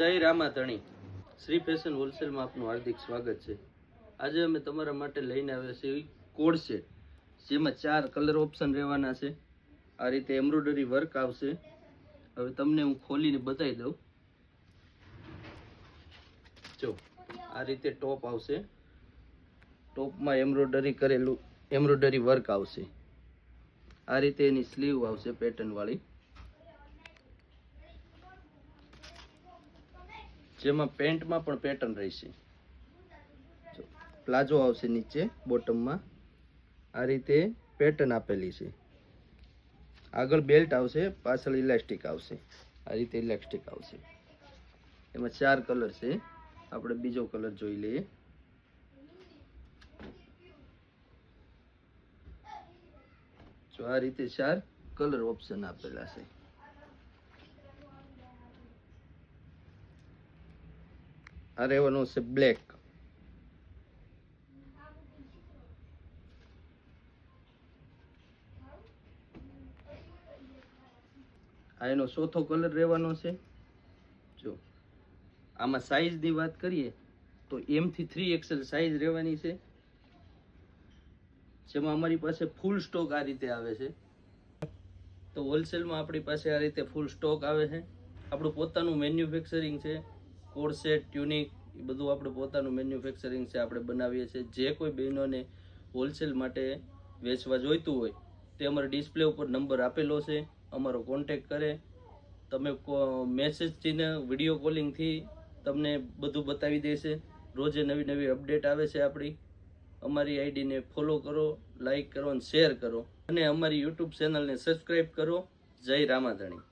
જય રામાધણી શ્રી ફેશન હોલસેલમાં આપનું હાર્દિક સ્વાગત છે। આજે અમે તમારા માટે લઈને આવ્યા છીએ કોડ સેટ, જેમાં 4 કલર ઓપ્શન રહેવાના છે। આ રીતે એમ્બ્રોઇડરી વર્ક આવશે। હવે તમને હું ખોલીને બતાવી દઉં। જો આ રીતે ટોપ આવશે, ટોપમાં એમ્બ્રોઇડરી કરેલું એમ્બ્રોઇડરી વર્ક આવશે। આ રીતે એની સ્લીવ આવશે પેટર્ન વાળી, જેમાં પેન્ટમાં પણ પેટર્ન રહેશે। જો પ્લાઝો આવશે નીચે બોટમમાં, આ રીતે પેટર્ન આપેલી છે। આગળ બેલ્ટ આવશે, પાછળ ઇલાસ્ટિક આવશે, આ રીતે ઇલાસ્ટિક આવશે। એમાં 4 કલર છે, આપણે બીજો કલર જોઈ લઈએ। જો આ રીતે 4 કલર ઓપ્શન આપેલા છે। આ રહેવાનો છે બ્લેક, આ એનો ચોથો કલર રહેવાનો છે। જો આમાં સાઈઝની વાત કરીએ તો M થી 3XL સાઈઝ રહેવાની છે, જેમાં અમારી પાસે ફૂલ સ્ટોક આ રીતે આવે છે। તો હોલસેલમાં આપણી પાસે આ રીતે ફૂલ સ્ટોક આવે છે। આપણું પોતાનું મેન્યુફેક્ચરિંગ છે, કોડ સેટ, ટ્યુનિક, એ બધું આપણું પોતાનું મેન્યુફેક્ચરિંગ છે, આપણે બનાવીએ છીએ। જે કોઈ બહેનોને હોલસેલ માટે વેચવા જોઈતું હોય તે અમારા ડિસ્પ્લે ઉપર નંબર આપેલો છે, અમારો કોન્ટેક કરે। તમે મેસેજથી, વિડીયો કોલિંગથી તમને બધું બતાવી દેશે। રોજે નવી નવી અપડેટ આવે છે આપણી। અમારી આઈડીને ફોલો કરો, લાઈક કરો અને શેર કરો, અને અમારી યુટ્યુબ ચેનલને સબસ્ક્રાઈબ કરો। જય રામાધણી।